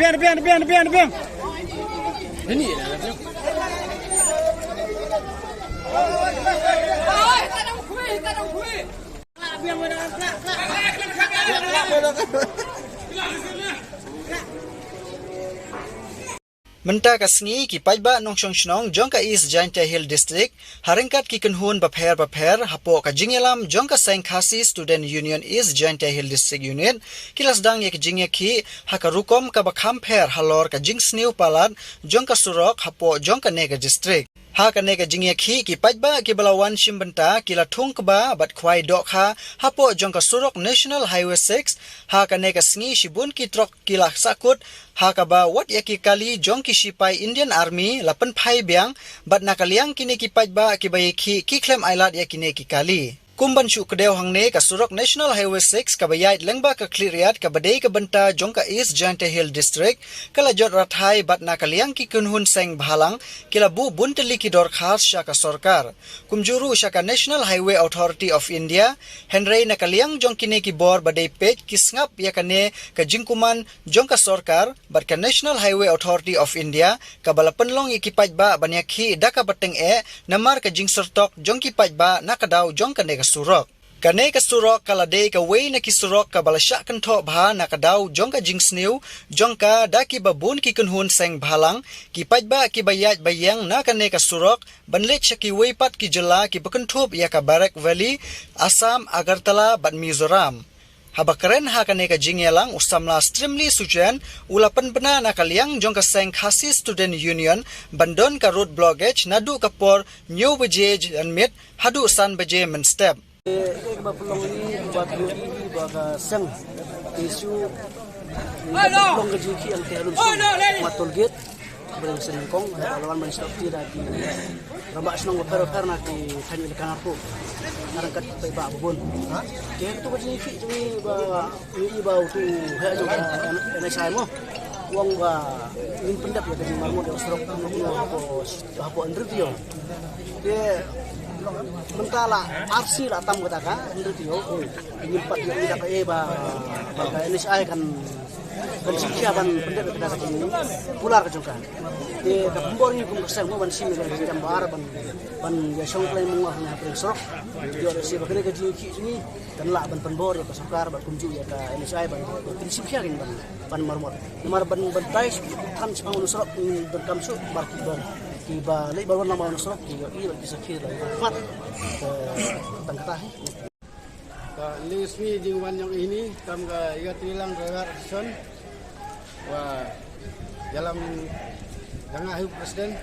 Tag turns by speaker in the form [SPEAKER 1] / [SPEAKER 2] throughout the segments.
[SPEAKER 1] Biar. Ini ya.
[SPEAKER 2] Menta kasngi ki pajba nong shnong jongka East Giant Hill District haringkat ki kenhun baper hapo ka jingelam jongka Saint Khasi Student Union East Giant Hill District Unit kilasdang ye jingye ki hakarukom ka bakham pher halor ka jingsniu palat jongka surok hapo jongka Nega District ha ka Nega jingye ki pajba ki balawan shimbenta kila thung kba bat khwai dokha hapo jongka surok National Highway 6 ha ka Nega sngi shibun ki trok kila sakut hakaba wat yaki kali jongki sipai Indian Army lapan phai biang bat nakaliang kini ki pajba ki bayiki ki klem ailat yakine ki kali kumban shu kedeu hangne ka surok National Highway 6 ka bayait lengba ka kliriat ka badai ka benta jongka East Giant Hill District kala jot rathai bat nakaliang ki kunhun seng bhalang kila bu bunteli ki dor khas shaka sarkar kumjuru shaka National Highway Authority of India henrei nakaliang jongkine ki bor badai page ki sngap yakane ka jingkuman jongka sarkar bat ka National Highway Authority of India ka balapenlong iki pajba banyakhi daka bateng namar ka jingsertok jongki pajba nakadaw jongka Nega surok kane ka surok kalade ka way na kisurok ka balasya kanto bha nakadaw jongka jingsniu jongka daki babun ki kunhun seng bhalang ki pajba ki bayat bayang na kane ka surok banlet shaki way pat ki jela ki bakanthub ya ka Barak Valley Assam Agartala bat Mizoram habakaren ha kane ka jingelang usamla strimli sujan ulapan bena nakaliang jongka Saint Khasi Student Union bandon ka road blockage nadu kapor new baje dan mit hadu san baje men step
[SPEAKER 3] pelong ini buat ini buat seng isu pelong kejiki yang terus matul gate belum selingkong lawan menstop tidak di rambak senang beper nak di tanya dekan aku narangkat peba bun dia tu kejiki cumi ini bau tu hai juga NSI mo uang ba ingin pendap ya dari marmo dan serok apa andretio dia mentala arsi lah tam kata kan andretio ingin pat yang tidak ba NSI kan siapan pendap kita sakit pular kejongkan di kampung ini pun kesal mo ban sim dari jambar ban ya song play mo na serok dia si bakal kerja ini dan lah ban penbor ya pasukar ban kunju ya ka NSI ban prinsip siarin ban marmot nomor ban tais kan sepang serok berkamsu barki ban tiba lek baru nama serok dia ini bisa kira mat tangkatah
[SPEAKER 1] Lismi jingwan yang ini kam ga iga tilang regar son wa dalam tengah hidup presiden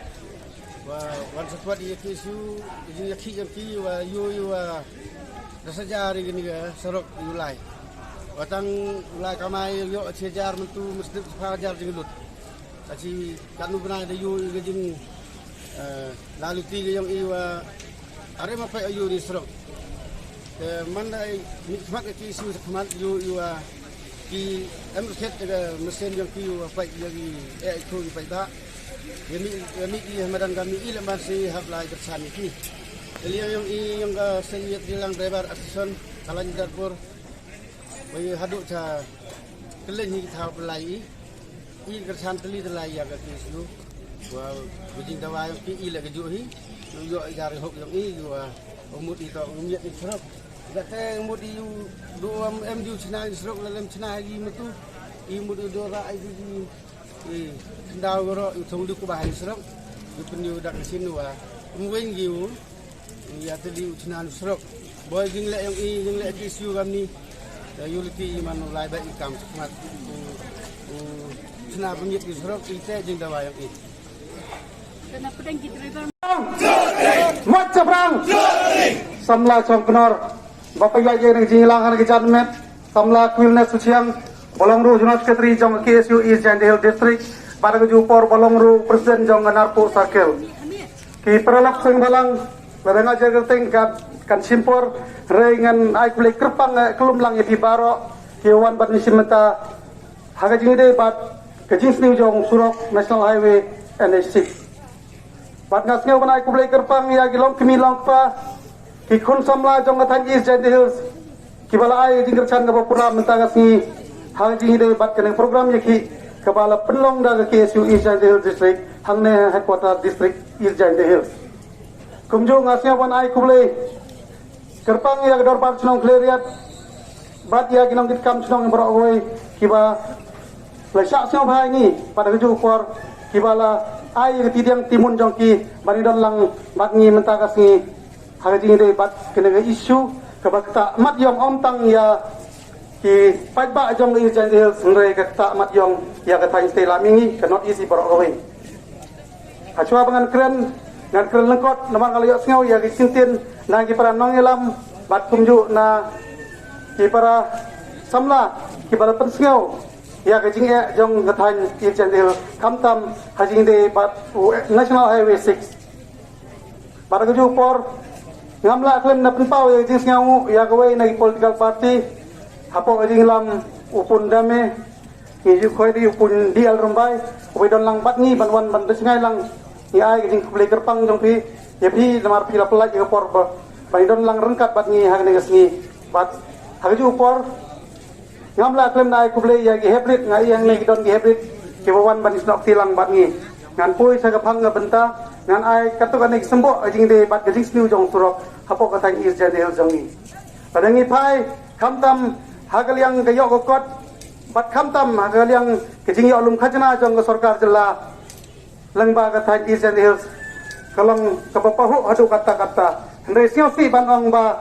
[SPEAKER 1] wa wan sepat ia kisu izin yakhi yang ki wa yu wa rasaja hari gini ga serok ulai watang ulai kamai yo sejar mentu masjid fajar jinglut aci kanu bena de yu gejing lalu ti yang iwa are ma pa yu di serok mandai nikmat ki isu khmat yu ki amket mesin yang ki pa lagi ko pa da yami ki hamadan kami ile masih hablai bersani ki dia yang seniat bilang driver assistant kalan darpur bagi haduk cha kelen ni thau pelai i kersan teli telai ya ka kisu wa bujing dawa ki ile ke ju hi yo jar hok yang i wa umut i to umit ni serap gate umut i do mju china serap lalem china gi metu i umut do ra i di daw ro thong du ku ba hi serap du penyu dak sinu wa umweng gi ya tadi china serap boy jing le yang i jing le kisu kami yuliti iman ulai ba ikam mat china pemit di serap ite jing dawa yang i
[SPEAKER 4] kenapa dan gitu driver
[SPEAKER 5] mat caprang samla chongknor bapak ya yang jingilang han kijan met samla kwilna suciang bolongru junot ketri jong KSU East Giant Hill District pada kejupor bolongru presiden jong Narpo Circle ki peralap sing balang lereng aja gerting kan simpor rengan ai kulai kerpang kelum lang di baro kiwan bat misimenta haga jingde bat kejing sniu jong surok National Highway NH6 bat ngasngeu banai kulai kerpang ya gilong kimilong pa ki kun samla jong ngathan East Giant Hills ki bala ai jingger chan ga pura menta ngasni haga jingde bat keneng program yaki kepala penlong da KSU East Giant Hill District hangne headquarter district East Giant Hill kumjo ngasnya wan ai kuble kerpang ya gedor par chnong kleriat bat ya kinong kitkam chnong beroi kiba la sha syo bhai ni pada keju por kibala ai ketidiang timun jongki bani don lang bat ngi menta kasni haji de bat kena isu kabakta mat yong om tang ya ki pai ba jong East Giant Hill sunre kakta mat yong ya katai stela mingi kanot isi beroi achwa bangan keren ngan keren lengkot namang kalayo sngau ya gisintin na ki para nongelam bat kumju na ki para samla ki para pensngau ya kajing e jong gathan East Giant Hill kamtam hajing de bat National Highway 6 para kuju por ngamla klen na penpau ya jing sngau ya gawai na political party hapo hajing lam upun dame ni ju khoi di upun di al rombai ubai don lang bat ni banwan ban desngai lang ya ai jing kuble kerpang jong pi ya pi lamar pi lapla ya por bai don lang rengkat bat ni hang ne ngi bat haju por ngamla klem nai kuble ya gi hybrid ngai yang ne don gi hybrid ki bawan ban isnok tilang bat ni ngan pui sa kapang benta ngan ai katukan ik sembo jing de bat jing snu jong surok hapo ka tang East Giant Hill jong ni padangi pai kamtam hagal yang gayo kokot bat kamtam hagal yang kejing yo lum khajna jong ka sarkar jilla lengba ka tang East Giant Hill kalong kapapahu hadu kata-kata ndre sio si ban ong ba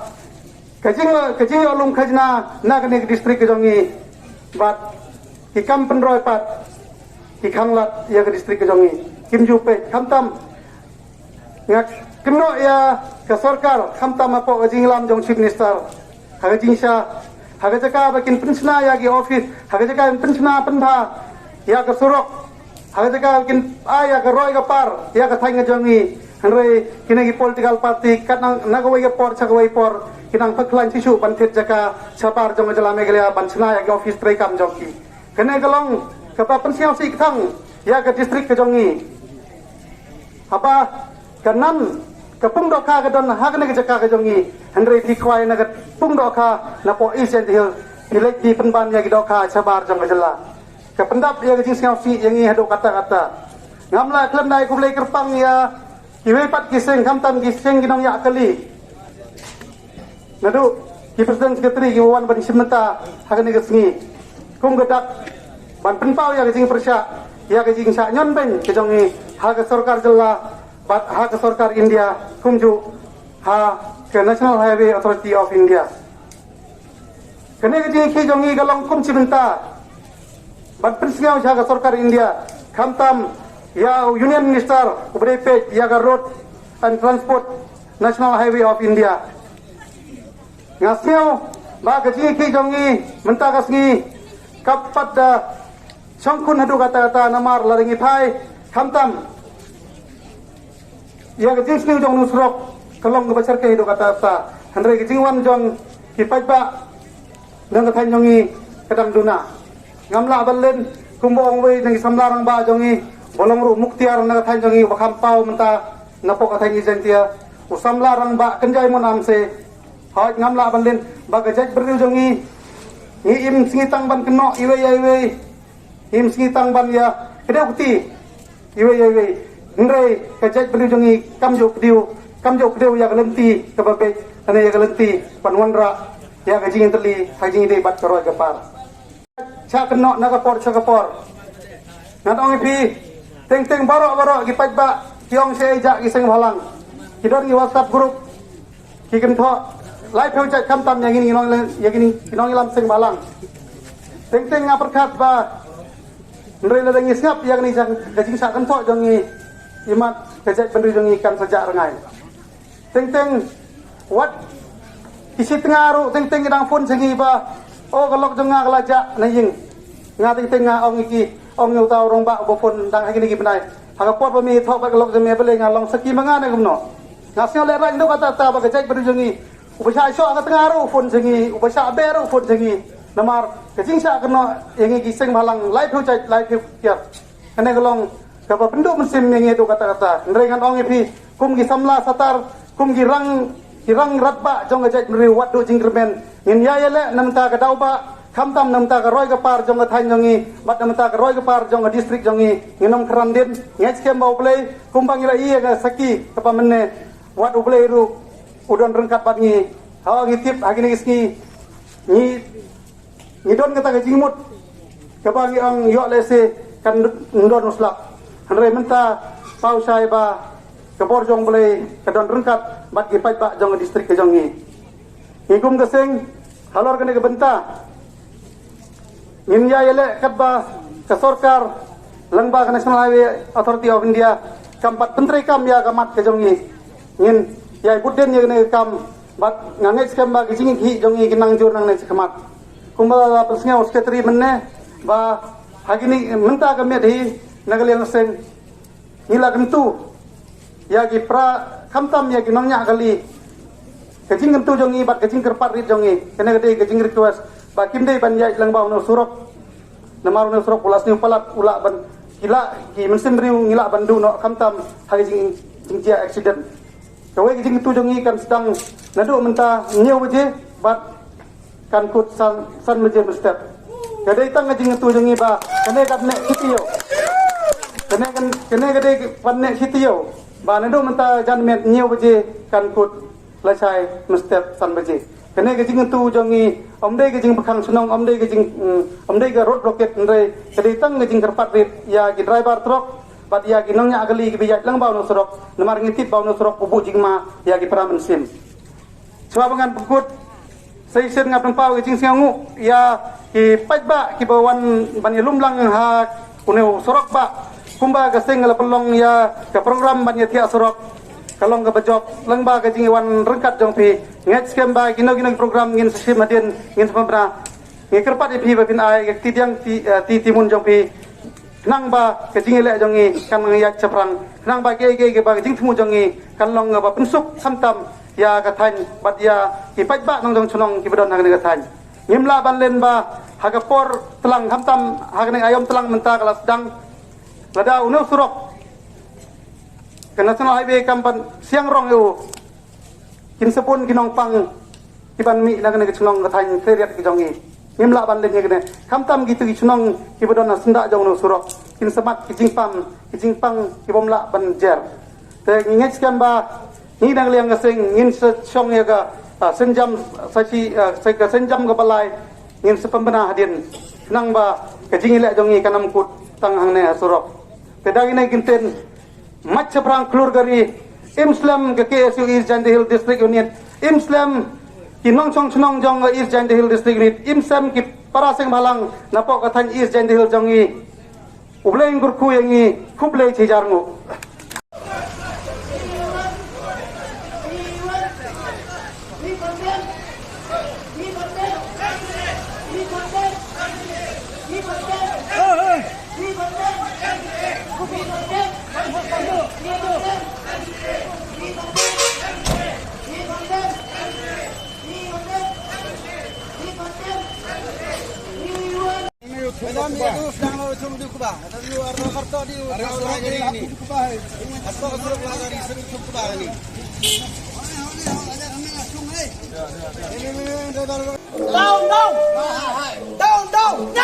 [SPEAKER 5] kajing olum khajna nagane district jongi bat hikam penroi pat hikanglat ya ke district jongi kimju pe kamtam ngak keno ya ke sarkar kamtam apo kajing lam jong chief minister hagajing sha hagajaka bakin penchna ya gi office hagajaka penchna penha ya ke surok hagajaka bakin aya ke roi ke par ya ke thang jongi hanre kinagi political party kanang nagawai por chagawai por kinang paklan sisu bantit jaka sapar jong jala megalia bansna ya office tray kam jongki kene galong kapa pensiau si thang ya ke district ke jongi apa kanan ke pungdoka ke don hagne ke jaka ke jongi hanre dikwai na ke pungdoka na po East Giant Hill dilek di penban ya gidoka sapar jong jala ke pendap ya ke jingsiau si yangi hado kata-kata ngamla klem nai kublai kerpang ya kiwepat kiseng kamtam kiseng ginong ya kali nadu ki presiden sekretari ki wan ban simenta hakane kesngi kum gedak ban penpau ya kejing persya ya kejing sa nyon ben kejongi ha ke sarkar jilla bat ha ke sarkar India kumju ha ke National Highway Authority of India kene kejing ki jongi galong kum simenta bat presiden ha ke sarkar India kamtam ya Union Minister Ubrepe ya Road and Transport National Highway of India ngasio ba gaji ki jongi menta kasngi kapat da sangkun hadu kata-kata namar laringi pai kamtam ya gaji sni jong nusrok kalong ngebasar ke hadu kata-kata hanre gaji wan jong ki pajba nang kathan jongi kadang duna ngamla balen kumbong we nang samlarang ba jongi bolong ru muktiar na kathan jongi bakampau menta napo kathan ijentia usamla rang ba kenjai mon amse hoj ngamla balen ba gajaj berdu jongi ni im singitang ban keno iwe im singitang ban ya kedau kuti iwe ndre gajaj berdu jongi kamjo kediu ya galenti kebabe ane ya galenti panwanra ya gajing teli hajing de bat karo gapar cha keno nakapor ngatong ipi teng baro gipaj ba kiong se ja giseng halang kidon ni WhatsApp group kiken tho live heu chat kam tam yang ini inong lam seng balang teng ngaperkat ba ndre la dengi siap yang ni jang gajing sa kan tho jongi imat gajaj bendu jongi kan sejak rengai teng what isi tengaru teng idang phone sengi ba oh kalok jonga kalaja naying nga teng ong iki ong yu tau rong ba bo phone dang hagi ni benai haga pot ba mi tho ba kalok jeme bele ngalong seki mangane gumno ngasio le ra ndo kata ta ba gajaj bendu jongi ubasa iso ka tengaru phone sengi ubasa beru phone sengi namar kajing sa keno yang iki seng balang live hu chat live kiar ane galong ka ba bendu mesin yang itu kata-kata ndrengan ong ipi kum gi samla satar kum girang ratba jong gajaj meri wadu jingkermen ngin ya le namta ka dauba kham tam nam ta ka roi ka par jong ka thain jong i bat nam ta ka roi ka par jong ka district jong i nginom kran din ngech kem ba uplei kumbang ila iya ka saki ka pamenne wat uplei ru udon rengkat bat ngi hawa ngi tip hagini iski ni don kata ka jingmut ka ba ngi ang yo lese kan ndon usla hanre menta pau sai ba ka bor jong boleh ka don rengkat bat gi pai ba jong ka district ka jong i kum ka seng halor kene ka benta Ngin ya yele katba ke sorkar langba ke National Highway Authority of India kampat pentri kam ya kamat ke jongi ngin ya ibuden ya ne kam bat ngangai skam ba gijing hi jongi kinang jur nang ne kamat kumba persnya sekretari menne ba hagini menta ka medhi nagal seng ngila kentu ya gi pra kamtam ya ginong nya kali kajing kentu jongi bat kajing kerpat rit jongi kene gede kajing request bakim dei ban yai lang bau no surok namar no surok pulas ni palat ula ban gila ki mensim riu ngila bandu no kamtam hari jing jia accident kawe jing tu jongi kan sedang nadu menta nyeu beje bat kan kut san beje bestep kadai tang jing tu jongi ba kene kat nek kitio kene kadai pan nek kitio ba nadu menta jan met nyeu beje kan kut lasai mestep san beje kene gajing tu jongi omdei gajing bakang sunong omdei ga road rocket ndre kadai tang gajing kerpat rit ya gi driver truck bat ya gi nongnya agali gi bijak lang bau no sorok namar ngitip bau no sorok pubu jingma ya gi pramen sim swabangan pukut seisen ngapeng pau gajing singangu ya ki pajba ki bawan bani lumlang ha uneu sorok ba kumba gaseng ngala pelong ya ke program bani tia sorok kalong ka bajop langba ka jingiwan rengkat jong pi ngech kem ba gino program ngin sistem adin ngin pembra ngikerpat ipi ba pin ai ti tiang ti timun jong pi nang ba ka jingile jong i kan ngyak chaprang nang ba ge ba jing tmu jong i kan long ba pensuk samtam ya ka than bat ya ki paj ba nong jong chunong ki bodon hang ne ka than ngimla ban len ba hagapor telang hamtam hagne ayom telang menta kelas dang lada uno surok ke National Highway kampan siang rong eu kin sepun kinong pang kiban mi na kene chunong kathain feriat ki jongi nimla ban le kene kamtam gitu ki chunong ki bodon na senda jong no surok kin semat ki jingpam ki bomla ban jer te ngej kan ba ni dang liang ngaseng ngin song ya ga senjam sachi ka senjam ga balai ngin sepembena hadin nang ba ke jingile jongi kanam kut tang hang ne surok te dang ina ginten macam perang keluar dari Imslam ke KSU East Janda Hill District Unit Imslam kinong chong chong jong East Janda Hill District Unit Imslam ki paraseng balang napok kathan East Janda Hill jongi ubleng gurku yangi kublei cijarngu
[SPEAKER 1] Madam ya tu sedang mau cum di Kubah. Tapi luar Jakarta di orang ini. Apa suruh pelajari sering cum Kubah ini. Down.